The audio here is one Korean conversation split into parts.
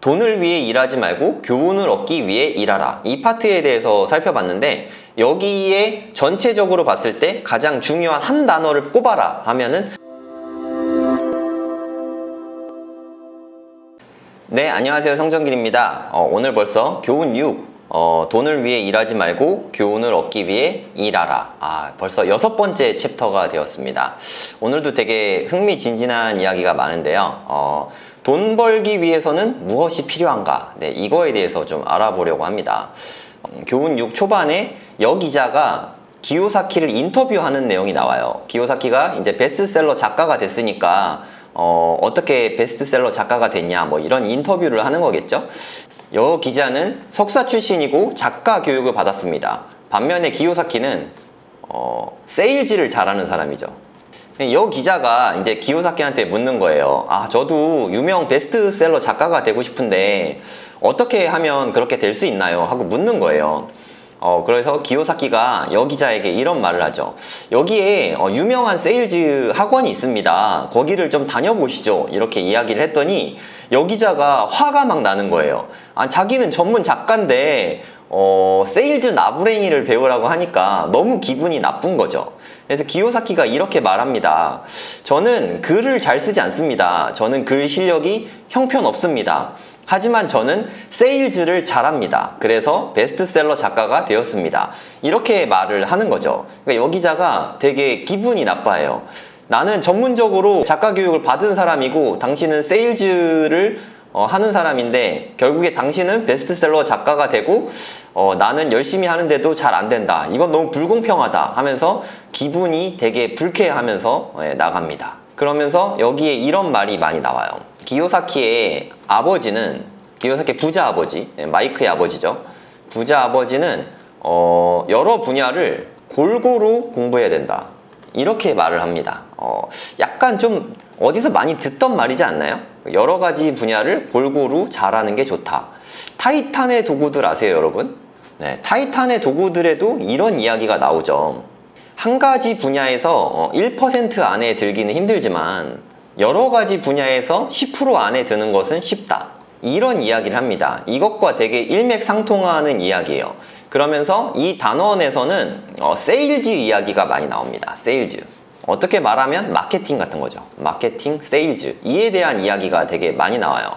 돈을 위해 일하지 말고 교훈을 얻기 위해 일하라. 이 파트에 대해서 살펴봤는데 여기에 전체적으로 봤을 때 가장 중요한 한 단어를 꼽아라 하면은 네, 안녕하세요. 성정길입니다. 오늘 벌써 교훈 6 돈을 위해 일하지 말고 교훈을 얻기 위해 일하라. 벌써 6번째 챕터가 되었습니다. 오늘도 되게 흥미진진한 이야기가 많은데요. 돈 벌기 위해서는 무엇이 필요한가? 네, 이거에 대해서 좀 알아보려고 합니다. 교훈 6 초반에 여 기자가 기요사키를 인터뷰하는 내용이 나와요. 기요사키가 이제 베스트셀러 작가가 됐으니까 어떻게 베스트셀러 작가가 됐냐, 뭐 이런 인터뷰를 하는 거겠죠. 여 기자는 석사 출신이고 작가 교육을 받았습니다. 반면에 기요사키는 세일즈를 잘하는 사람이죠. 여 기자가 이제 기요사키한테 묻는 거예요. 저도 유명 베스트셀러 작가가 되고 싶은데 어떻게 하면 그렇게 될 수 있나요? 하고 묻는 거예요. 그래서 기요사키가 여 기자에게 이런 말을 하죠. 여기에 유명한 세일즈 학원이 있습니다. 거기를 좀 다녀보시죠. 이렇게 이야기를 했더니 여 기자가 화가 막 나는 거예요. 자기는 전문 작가인데 세일즈 나부랭이를 배우라고 하니까 너무 기분이 나쁜 거죠. 그래서 기요사키가 이렇게 말합니다. 저는 글을 잘 쓰지 않습니다. 저는 글 실력이 형편없습니다. 하지만 저는 세일즈를 잘합니다. 그래서 베스트셀러 작가가 되었습니다. 이렇게 말을 하는 거죠. 그러니까 여 기자가 되게 기분이 나빠해요. 나는 전문적으로 작가 교육을 받은 사람이고 당신은 세일즈를 하는 사람인데 결국에 당신은 베스트셀러 작가가 되고 나는 열심히 하는데도 잘 안 된다. 이건 너무 불공평하다 하면서 기분이 되게 불쾌하면서 나갑니다. 그러면서 여기에 이런 말이 많이 나와요. 기요사키의 아버지는, 기요사키 부자 아버지, 마이크의 아버지죠. 부자 아버지는 여러 분야를 골고루 공부해야 된다. 이렇게 말을 합니다. 약간 좀 어디서 많이 듣던 말이지 않나요? 여러 가지 분야를 골고루 잘하는 게 좋다. 타이탄의 도구들 아세요, 여러분? 네, 타이탄의 도구들에도 이런 이야기가 나오죠. 한 가지 분야에서 1% 안에 들기는 힘들지만 여러 가지 분야에서 10% 안에 드는 것은 쉽다. 이런 이야기를 합니다. 이것과 되게 일맥상통하는 이야기예요. 그러면서 이 단원에서는 세일즈 이야기가 많이 나옵니다. 세일즈. 어떻게 말하면 마케팅 같은 거죠. 마케팅, 세일즈. 이에 대한 이야기가 되게 많이 나와요.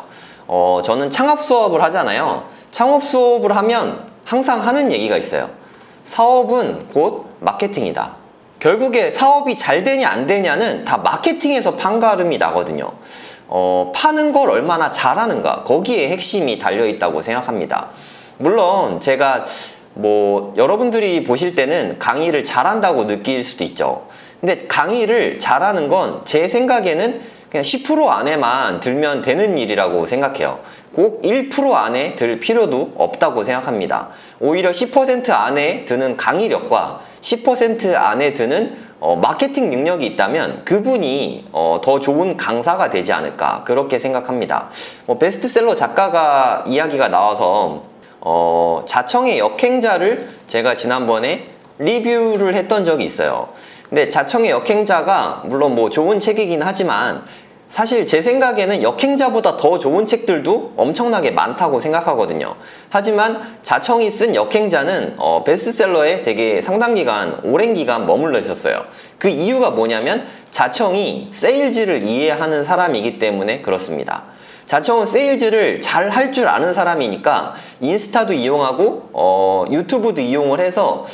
저는 창업 수업을 하잖아요. 창업 수업을 하면 항상 하는 얘기가 있어요. 사업은 곧 마케팅이다. 결국에 사업이 잘 되냐 안 되냐는 다 마케팅에서 판가름이 나거든요. 파는 걸 얼마나 잘하는가, 거기에 핵심이 달려있다고 생각합니다. 물론 제가 여러분들이 보실 때는 강의를 잘한다고 느낄 수도 있죠. 근데 강의를 잘하는 건 제 생각에는 그냥 10% 안에만 들면 되는 일이라고 생각해요. 꼭 1% 안에 들 필요도 없다고 생각합니다. 오히려 10% 안에 드는 강의력과 10% 안에 드는 마케팅 능력이 있다면 그분이 더 좋은 강사가 되지 않을까, 그렇게 생각합니다. 베스트셀러 작가가 이야기가 나와서 자청의 역행자를 제가 지난번에 리뷰를 했던 적이 있어요. 근데 자청의 역행자가 물론 좋은 책이긴 하지만 사실 제 생각에는 역행자보다 더 좋은 책들도 엄청나게 많다고 생각하거든요. 하지만 자청이 쓴 역행자는 베스트셀러에 되게 상당 기간, 오랜 기간 머물러 있었어요. 그 이유가 뭐냐면 자청이 세일즈를 이해하는 사람이기 때문에 그렇습니다. 자청은 세일즈를 잘 할 줄 아는 사람이니까 인스타도 이용하고 유튜브도 이용을 해서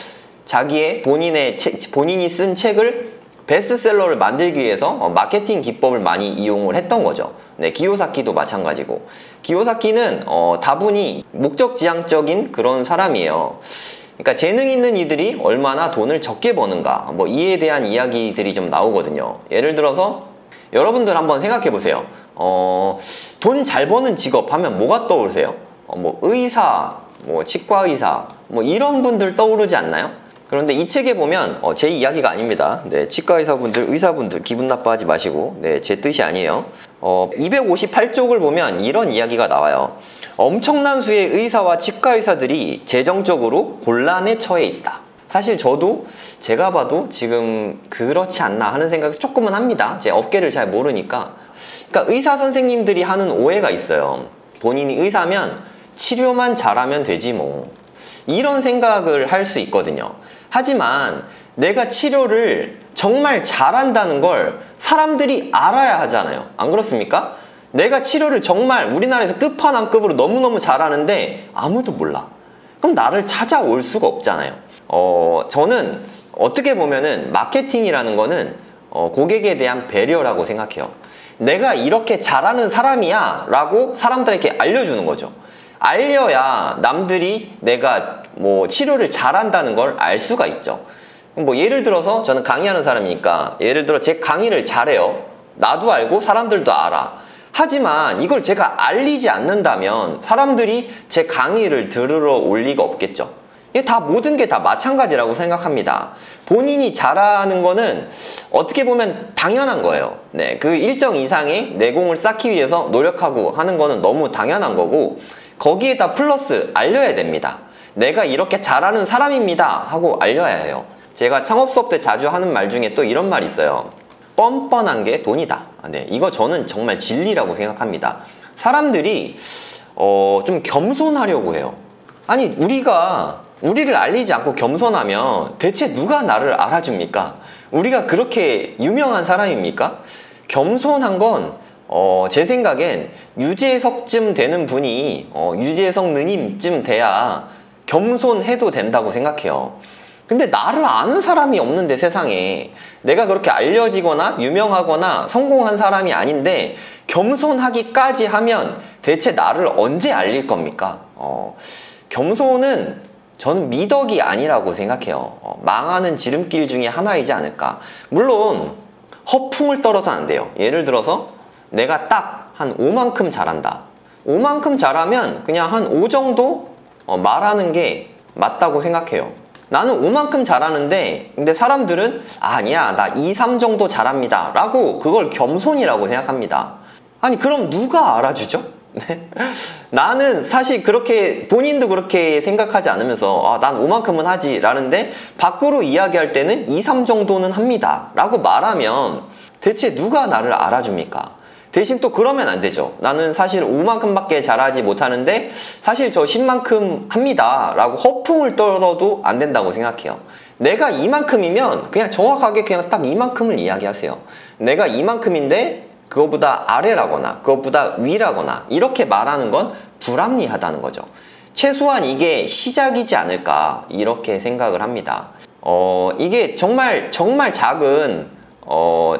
자기의 본인이 쓴 책을 베스트셀러를 만들기 위해서 마케팅 기법을 많이 이용을 했던 거죠. 네, 기요사키도 마찬가지고. 기요사키는 다분히 목적지향적인 그런 사람이에요. 그러니까 재능 있는 이들이 얼마나 돈을 적게 버는가, 이에 대한 이야기들이 좀 나오거든요. 예를 들어서 여러분들 한번 생각해 보세요. 돈 잘 버는 직업 하면 뭐가 떠오르세요? 의사, 치과의사, 이런 분들 떠오르지 않나요? 그런데 이 책에 보면 제 이야기가 아닙니다. 네, 치과의사분들, 의사분들 기분 나빠하지 마시고, 네, 제 뜻이 아니에요. 258쪽을 보면 이런 이야기가 나와요. 엄청난 수의 의사와 치과의사들이 재정적으로 곤란에 처해 있다. 사실 저도 제가 봐도 지금 그렇지 않나 하는 생각이 조금은 합니다. 제 업계를 잘 모르니까. 그러니까 의사 선생님들이 하는 오해가 있어요. 본인이 의사면 치료만 잘하면 되지 뭐. 이런 생각을 할 수 있거든요. 하지만 내가 치료를 정말 잘한다는 걸 사람들이 알아야 하잖아요. 안 그렇습니까? 내가 치료를 정말 우리나라에서 끝판왕급으로 너무너무 잘하는데 아무도 몰라. 그럼 나를 찾아올 수가 없잖아요. 저는 어떻게 보면은 마케팅이라는 거는 고객에 대한 배려라고 생각해요. 내가 이렇게 잘하는 사람이야 라고 사람들에게 알려주는 거죠. 알려야 남들이 내가 뭐 치료를 잘한다는 걸 알 수가 있죠. 뭐 예를 들어서 저는 강의하는 사람이니까 예를 들어 제 강의를 잘해요. 나도 알고 사람들도 알아. 하지만 이걸 제가 알리지 않는다면 사람들이 제 강의를 들으러 올 리가 없겠죠. 이게 다 모든 게 다 마찬가지라고 생각합니다. 본인이 잘하는 거는 어떻게 보면 당연한 거예요. 네, 그 일정 이상의 내공을 쌓기 위해서 노력하고 하는 거는 너무 당연한 거고 거기에다 플러스 알려야 됩니다. 내가 이렇게 잘하는 사람입니다 하고 알려야 해요. 제가 창업 수업 때 자주 하는 말 중에 또 이런 말이 있어요. 뻔뻔한 게 돈이다. 네, 이거 저는 정말 진리라고 생각합니다. 사람들이 좀 겸손하려고 해요. 아니 우리를 알리지 않고 겸손하면 대체 누가 나를 알아줍니까? 우리가 그렇게 유명한 사람입니까? 겸손한 건 제 생각엔 유재석쯤 되는 분이 유재석 누님쯤 돼야 겸손해도 된다고 생각해요. 근데 나를 아는 사람이 없는데 세상에 내가 그렇게 알려지거나 유명하거나 성공한 사람이 아닌데 겸손하기까지 하면 대체 나를 언제 알릴 겁니까? 겸손은 저는 미덕이 아니라고 생각해요. 망하는 지름길 중에 하나이지 않을까. 물론 허풍을 떨어서 안 돼요. 예를 들어서 내가 딱 한 5만큼 잘한다. 5만큼 잘하면 그냥 한 5 정도 말하는 게 맞다고 생각해요. 나는 5만큼 잘하는데 근데 사람들은 아니야 나 2, 3 정도 잘합니다 라고 그걸 겸손이라고 생각합니다. 아니 그럼 누가 알아주죠? 나는 사실 그렇게 본인도 그렇게 생각하지 않으면서 난 5만큼은 하지 라는데 밖으로 이야기할 때는 2, 3 정도는 합니다 라고 말하면 대체 누가 나를 알아줍니까? 대신 또 그러면 안 되죠. 나는 사실 5만큼밖에 잘하지 못하는데 사실 저 10만큼 합니다 라고 허풍을 떨어도 안 된다고 생각해요. 내가 이만큼이면 그냥 정확하게 그냥 딱 이만큼을 이야기하세요. 내가 이만큼인데 그것보다 아래라거나 그것보다 위라거나 이렇게 말하는 건 불합리하다는 거죠. 최소한 이게 시작이지 않을까 이렇게 생각을 합니다. 이게 정말 작은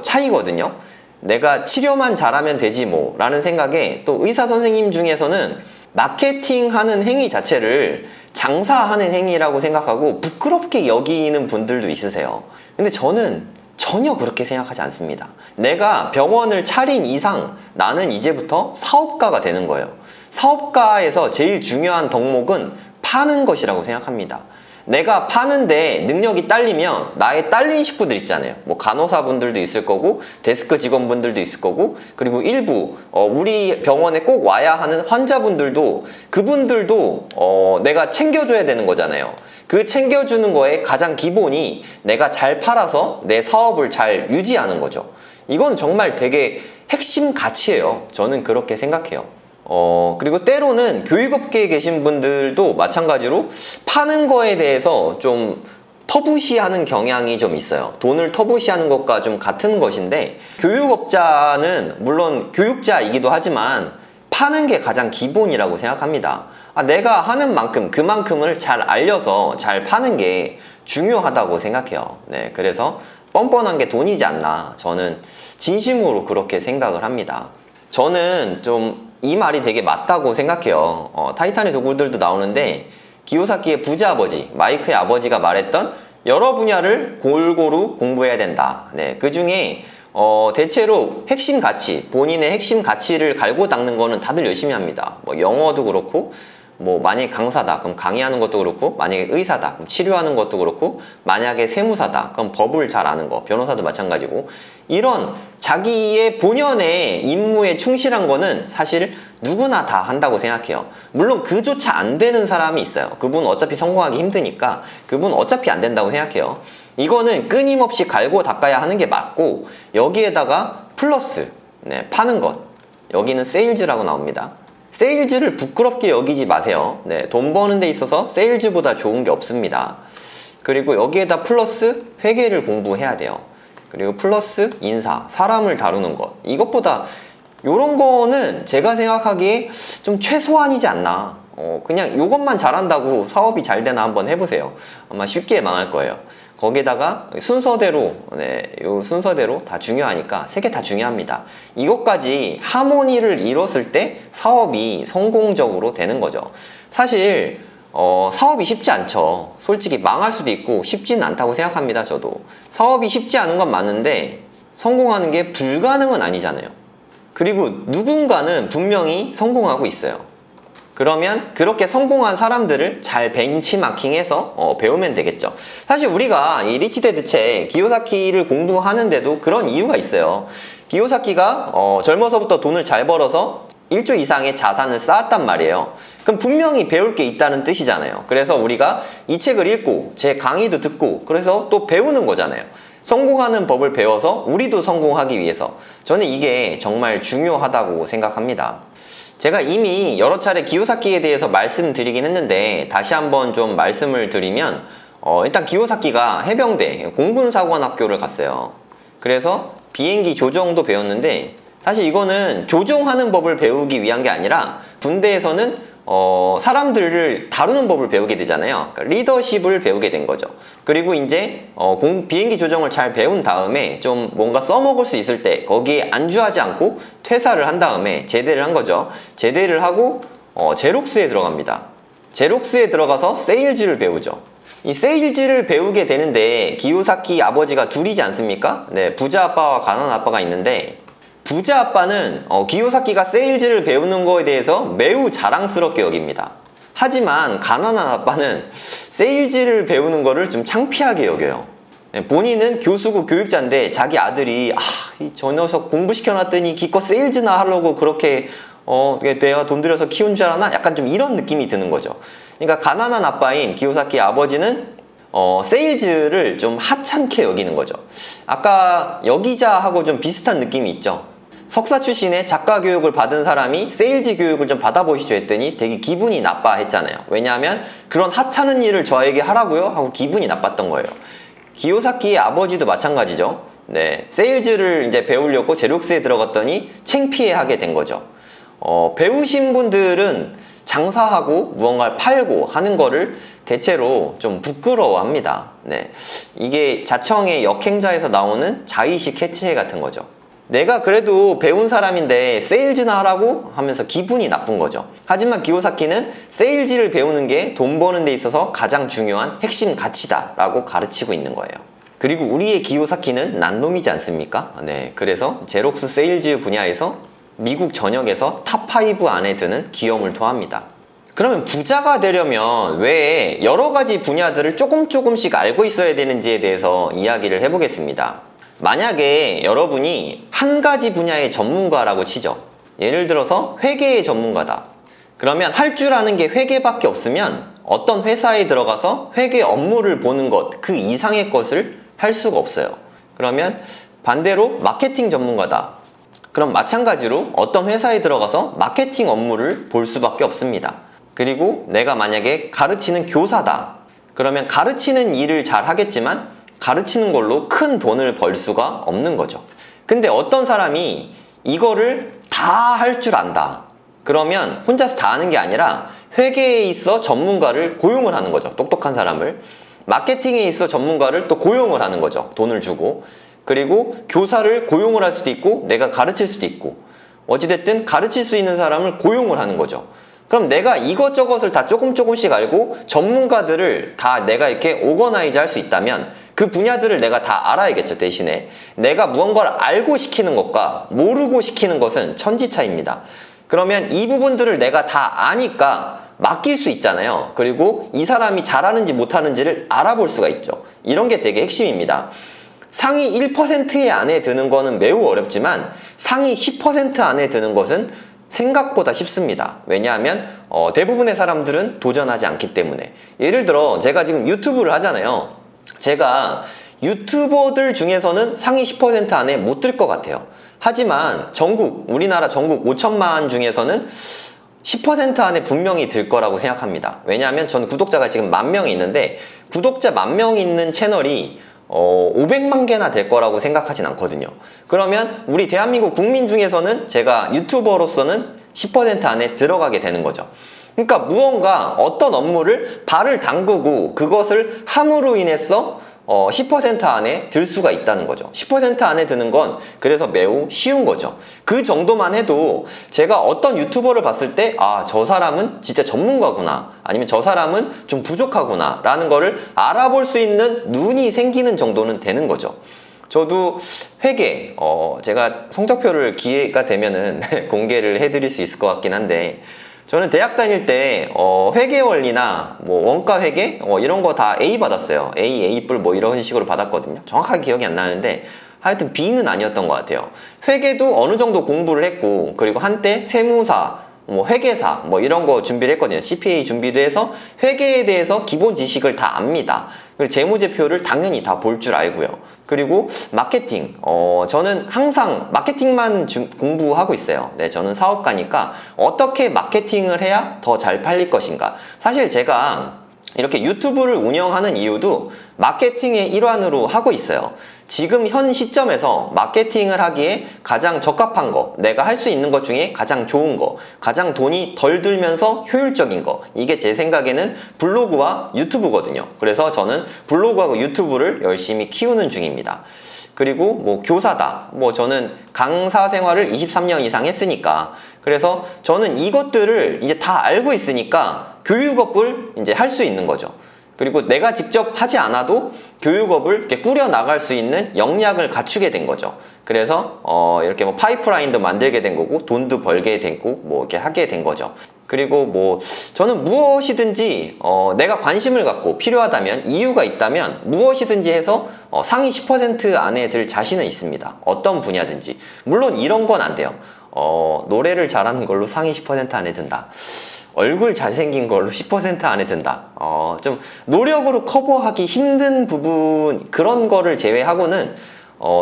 차이거든요. 내가 치료만 잘하면 되지 뭐 라는 생각에 또 의사 선생님 중에서는 마케팅하는 행위 자체를 장사하는 행위라고 생각하고 부끄럽게 여기는 분들도 있으세요. 근데 저는 전혀 그렇게 생각하지 않습니다. 내가 병원을 차린 이상 나는 이제부터 사업가가 되는 거예요. 사업가에서 제일 중요한 덕목은 파는 것이라고 생각합니다. 내가 파는데 능력이 딸리면 나의 딸린 식구들 있잖아요. 뭐 간호사분들도 있을 거고 데스크 직원분들도 있을 거고 그리고 일부 우리 병원에 꼭 와야 하는 환자분들도 그분들도 내가 챙겨줘야 되는 거잖아요. 그 챙겨주는 거에 가장 기본이 내가 잘 팔아서 내 사업을 잘 유지하는 거죠. 이건 정말 되게 핵심 가치예요. 저는 그렇게 생각해요. 그리고 때로는 교육업계에 계신 분들도 마찬가지로 파는 거에 대해서 좀 터부시하는 경향이 좀 있어요. 돈을 터부시하는 것과 좀 같은 것인데 교육업자는 물론 교육자이기도 하지만 파는 게 가장 기본이라고 생각합니다. 내가 하는 만큼 그만큼을 잘 알려서 잘 파는 게 중요하다고 생각해요. 네, 그래서 뻔뻔한 게 돈이지 않나 저는 진심으로 그렇게 생각을 합니다. 저는 좀 이 말이 되게 맞다고 생각해요. 타이탄의 도구들도 나오는데 기요사키의 부자아버지, 마이크의 아버지가 말했던 여러 분야를 골고루 공부해야 된다. 네, 그 중에 대체로 핵심 가치, 본인의 핵심 가치를 갈고 닦는 거는 다들 열심히 합니다. 뭐 영어도 그렇고 뭐 만약에 강사다 그럼 강의하는 것도 그렇고 만약에 의사다 그럼 치료하는 것도 그렇고 만약에 세무사다 그럼 법을 잘 아는 거 변호사도 마찬가지고 이런 자기의 본연의 임무에 충실한 거는 사실 누구나 다 한다고 생각해요. 물론 그조차 안 되는 사람이 있어요. 그분 어차피 성공하기 힘드니까 그분 어차피 안 된다고 생각해요. 이거는 끊임없이 갈고 닦아야 하는 게 맞고 여기에다가 플러스 파는 것 여기는 세일즈라고 나옵니다. 세일즈를 부끄럽게 여기지 마세요. 네, 돈 버는 데 있어서 세일즈보다 좋은 게 없습니다. 그리고 여기에다 플러스 회계를 공부해야 돼요. 그리고 플러스 인사, 사람을 다루는 것. 이것보다 요런 거는 제가 생각하기에 좀 최소한이지 않나. 그냥 요것만 잘한다고 사업이 잘 되나 한번 해보세요. 아마 쉽게 망할 거예요. 거기에다가 순서대로, 요 순서대로 다 중요하니까 세 개 다 중요합니다. 이것까지 하모니를 이뤘을 때 사업이 성공적으로 되는 거죠. 사실 사업이 쉽지 않죠. 솔직히 망할 수도 있고 쉽지는 않다고 생각합니다. 저도 사업이 쉽지 않은 건 맞는데 성공하는 게 불가능은 아니잖아요. 그리고 누군가는 분명히 성공하고 있어요. 그러면 그렇게 성공한 사람들을 잘 벤치마킹해서 배우면 되겠죠. 사실 우리가 이 리치데드 책 기요사키를 공부하는데도 그런 이유가 있어요. 기요사키가 젊어서부터 돈을 잘 벌어서 1조 이상의 자산을 쌓았단 말이에요. 그럼 분명히 배울 게 있다는 뜻이잖아요. 그래서 우리가 이 책을 읽고 제 강의도 듣고 그래서 또 배우는 거잖아요. 성공하는 법을 배워서 우리도 성공하기 위해서 저는 이게 정말 중요하다고 생각합니다. 제가 이미 여러 차례 기요사키에 대해서 말씀드리긴 했는데 다시 한번 좀 말씀을 드리면 일단 기요사키가 해병대 공군사관학교를 갔어요. 그래서 비행기 조종도 배웠는데 사실 이거는 조종하는 법을 배우기 위한 게 아니라 군대에서는 사람들을 다루는 법을 배우게 되잖아요. 그러니까 리더십을 배우게 된 거죠. 그리고 이제 비행기 조종을 잘 배운 다음에 좀 뭔가 써먹을 수 있을 때 거기에 안주하지 않고 퇴사를 한 다음에 제대를 한 거죠. 제대를 하고 제록스에 들어갑니다. 제록스에 들어가서 세일즈를 배우죠. 이 세일즈를 배우게 되는데 기요사키 아버지가 둘이지 않습니까? 네, 부자 아빠와 가난한 아빠가 있는데 부자 아빠는 기요사키가 세일즈를 배우는 거에 대해서 매우 자랑스럽게 여깁니다. 하지만 가난한 아빠는 세일즈를 배우는 거를 좀 창피하게 여겨요. 본인은 교수고 교육자인데 자기 아들이 저 녀석 공부시켜놨더니 기껏 세일즈나 하려고 그렇게 내가 돈 들여서 키운 줄 알았나? 약간 좀 이런 느낌이 드는 거죠. 그러니까 가난한 아빠인 기요사키 아버지는 세일즈를 좀 하찮게 여기는 거죠. 아까 여기자하고 좀 비슷한 느낌이 있죠. 석사 출신의 작가 교육을 받은 사람이 세일즈 교육을 좀 받아보시죠 했더니 되게 기분이 나빠 했잖아요. 왜냐하면 그런 하찮은 일을 저에게 하라고요? 하고 기분이 나빴던 거예요. 기요사키의 아버지도 마찬가지죠. 네, 세일즈를 이제 배우려고 제록스에 들어갔더니 창피해하게 된 거죠. 배우신 분들은 장사하고 무언가를 팔고 하는 거를 대체로 좀 부끄러워합니다. 네, 이게 자청의 역행자에서 나오는 자의식 해체 같은 거죠. 내가 그래도 배운 사람인데 세일즈나 하라고 하면서 기분이 나쁜 거죠. 하지만 기요사키는 세일즈를 배우는 게 돈 버는 데 있어서 가장 중요한 핵심 가치다 라고 가르치고 있는 거예요. 그리고 우리의 기요사키는 난놈이지 않습니까? 네, 그래서 제록스 세일즈 분야에서 미국 전역에서 탑5 안에 드는 기염을 토합니다. 그러면 부자가 되려면 왜 여러 가지 분야들을 조금씩 알고 있어야 되는지에 대해서 이야기를 해보겠습니다. 만약에 여러분이 한 가지 분야의 전문가라고 치죠. 예를 들어서 회계의 전문가다. 그러면 할 줄 아는 게 회계밖에 없으면 어떤 회사에 들어가서 회계 업무를 보는 것, 그 이상의 것을 할 수가 없어요. 그러면 반대로 마케팅 전문가다. 그럼 마찬가지로 어떤 회사에 들어가서 마케팅 업무를 볼 수밖에 없습니다. 그리고 내가 만약에 가르치는 교사다. 그러면 가르치는 일을 잘 하겠지만 가르치는 걸로 큰 돈을 벌 수가 없는 거죠. 근데 어떤 사람이 이거를 다 할 줄 안다. 그러면 혼자서 다 하는 게 아니라 회계에 있어 전문가를 고용을 하는 거죠. 똑똑한 사람을. 마케팅에 있어 전문가를 또 고용을 하는 거죠. 돈을 주고. 그리고 교사를 고용을 할 수도 있고 내가 가르칠 수도 있고 어찌됐든 가르칠 수 있는 사람을 고용을 하는 거죠. 그럼 내가 이것저것을 다 조금씩 알고 전문가들을 다 내가 이렇게 오거나이즈 할 수 있다면 그 분야들을 내가 다 알아야겠죠. 대신에 내가 무언가를 알고 시키는 것과 모르고 시키는 것은 천지차이입니다. 그러면 이 부분들을 내가 다 아니까 맡길 수 있잖아요. 그리고 이 사람이 잘하는지 못하는지를 알아볼 수가 있죠. 이런 게 되게 핵심입니다. 상위 1% 안에 드는 거는 매우 어렵지만 상위 10% 안에 드는 것은 생각보다 쉽습니다. 왜냐하면 대부분의 사람들은 도전하지 않기 때문에. 예를 들어 제가 지금 유튜브를 하잖아요. 제가 유튜버들 중에서는 상위 10% 안에 못 들 것 같아요. 하지만 우리나라 전국 5천만 중에서는 10% 안에 분명히 들 거라고 생각합니다. 왜냐하면 저는 구독자가 지금 10,000명이 있는데 구독자 10,000명이 있는 채널이 500만 개나 될 거라고 생각하진 않거든요. 그러면 우리 대한민국 국민 중에서는 제가 유튜버로서는 10% 안에 들어가게 되는 거죠. 그러니까 무언가 어떤 업무를 발을 담그고 그것을 함으로 인해서 10% 안에 들 수가 있다는 거죠. 10% 안에 드는 건 그래서 매우 쉬운 거죠. 그 정도만 해도 제가 어떤 유튜버를 봤을 때 아, 저 사람은 진짜 전문가구나, 아니면 저 사람은 좀 부족하구나 라는 거를 알아볼 수 있는 눈이 생기는 정도는 되는 거죠. 저도 회계, 제가 성적표를 기회가 되면은 공개를 해드릴 수 있을 것 같긴 한데, 저는 대학 다닐 때 회계 원리나 뭐 원가 회계 이런 거 다 A 받았어요. A+, 뭐 이런 식으로 받았거든요. 정확하게 기억이 안 나는데 하여튼 B는 아니었던 것 같아요. 회계도 어느 정도 공부를 했고, 그리고 한때 세무사, 뭐 회계사 뭐 이런 거 준비를 했거든요. CPA 준비도 해서 회계에 대해서 기본 지식을 다 압니다. 그리고 재무제표를 당연히 다 볼 줄 알고요. 그리고 마케팅, 저는 항상 마케팅만 공부하고 있어요. 네, 저는 사업가니까 어떻게 마케팅을 해야 더 잘 팔릴 것인가. 사실 제가 이렇게 유튜브를 운영하는 이유도 마케팅의 일환으로 하고 있어요. 지금 현 시점에서 마케팅을 하기에 가장 적합한 거, 내가 할 수 있는 것 중에 가장 좋은 거, 가장 돈이 덜 들면서 효율적인 거, 이게 제 생각에는 블로그와 유튜브거든요. 그래서 저는 블로그하고 유튜브를 열심히 키우는 중입니다. 그리고 뭐 교사다, 뭐 저는 강사 생활을 23년 이상 했으니까, 그래서 저는 이것들을 이제 다 알고 있으니까 교육업을 이제 할 수 있는 거죠. 그리고 내가 직접 하지 않아도 교육업을 이렇게 꾸려 나갈 수 있는 역량을 갖추게 된 거죠. 그래서 이렇게 뭐 파이프라인도 만들게 된 거고, 돈도 벌게 되고, 뭐 이렇게 하게 된 거죠. 그리고 뭐 저는 무엇이든지 내가 관심을 갖고 필요하다면, 이유가 있다면 무엇이든지 해서 상위 10% 안에 들 자신은 있습니다. 어떤 분야든지. 물론 이런 건 안 돼요. 노래를 잘하는 걸로 상위 10% 안에 든다. 얼굴 잘생긴 걸로 10% 안에 든다. 좀 노력으로 커버하기 힘든 부분, 그런 거를 제외하고는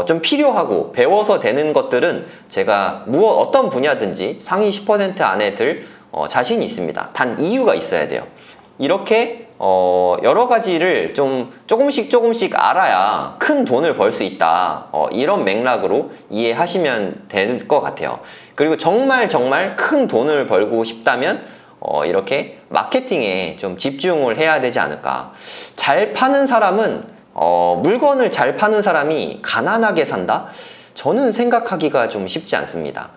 좀 필요하고 배워서 되는 것들은 제가 어떤 분야든지 상위 10% 안에 들 자신이 있습니다. 단 이유가 있어야 돼요. 이렇게 여러 가지를 좀 조금씩 알아야 큰 돈을 벌 수 있다. 이런 맥락으로 이해하시면 될 것 같아요. 그리고 정말 큰 돈을 벌고 싶다면 이렇게 마케팅에 좀 집중을 해야 되지 않을까. 잘 파는 사람은 물건을 잘 파는 사람이 가난하게 산다? 저는 생각하기가 좀 쉽지 않습니다.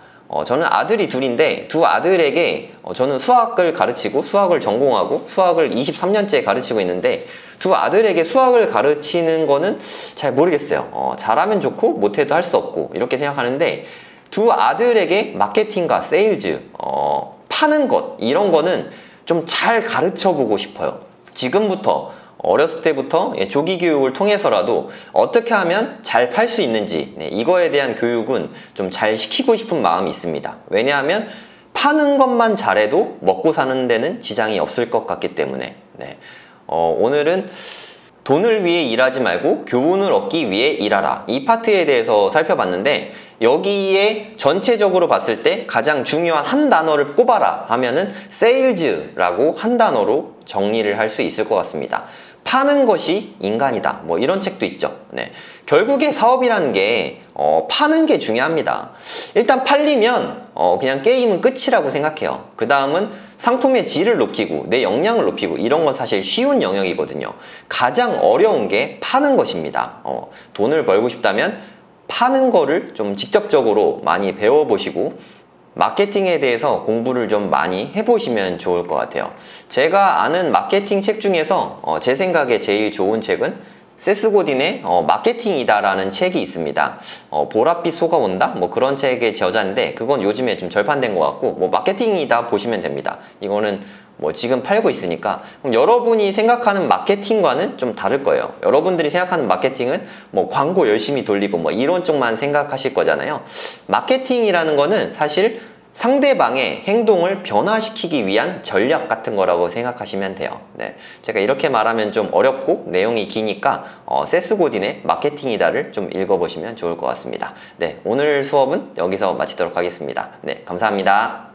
저는 아들이 둘인데 두 아들에게 저는 수학을 가르치고 수학을 전공하고 수학을 23년째 가르치고 있는데, 두 아들에게 수학을 가르치는 거는 잘 모르겠어요. 잘하면 좋고 못해도 할 수 없고 이렇게 생각하는데, 두 아들에게 마케팅과 세일즈, 파는 것, 이런 거는 좀 잘 가르쳐 보고 싶어요. 지금부터 어렸을 때부터 조기 교육을 통해서라도 어떻게 하면 잘 팔 수 있는지, 이거에 대한 교육은 좀 잘 시키고 싶은 마음이 있습니다. 왜냐하면 파는 것만 잘해도 먹고 사는 데는 지장이 없을 것 같기 때문에. 오늘은 돈을 위해 일하지 말고 교훈을 얻기 위해 일하라, 이 파트에 대해서 살펴봤는데, 여기에 전체적으로 봤을 때 가장 중요한 한 단어를 꼽아라 하면은 세일즈라고 한 단어로 정리를 할 수 있을 것 같습니다. 파는 것이 인간이다, 뭐 이런 책도 있죠. 결국에 사업이라는 게 파는 게 중요합니다. 일단 팔리면 그냥 게임은 끝이라고 생각해요. 그 다음은 상품의 질을 높이고 내 역량을 높이고, 이런 건 사실 쉬운 영역이거든요. 가장 어려운 게 파는 것입니다. 돈을 벌고 싶다면 파는 거를 좀 직접적으로 많이 배워보시고 마케팅에 대해서 공부를 좀 많이 해보시면 좋을 것 같아요. 제가 아는 마케팅 책 중에서 제 생각에 제일 좋은 책은 세스 고딘의 마케팅이다 라는 책이 있습니다. 보랏빛 속아온다? 뭐 그런 책의 저자인데, 그건 요즘에 좀 절판된 것 같고, 뭐 마케팅이다 보시면 됩니다. 이거는 뭐 지금 팔고 있으니까. 그럼 여러분이 생각하는 마케팅과는 좀 다를 거예요. 여러분들이 생각하는 마케팅은 뭐 광고 열심히 돌리고 뭐 이런 쪽만 생각하실 거잖아요. 마케팅이라는 거는 사실 상대방의 행동을 변화시키기 위한 전략 같은 거라고 생각하시면 돼요. 제가 이렇게 말하면 좀 어렵고 내용이 기니까 세스 고딘의 마케팅이다를 좀 읽어보시면 좋을 것 같습니다. 오늘 수업은 여기서 마치도록 하겠습니다. 감사합니다.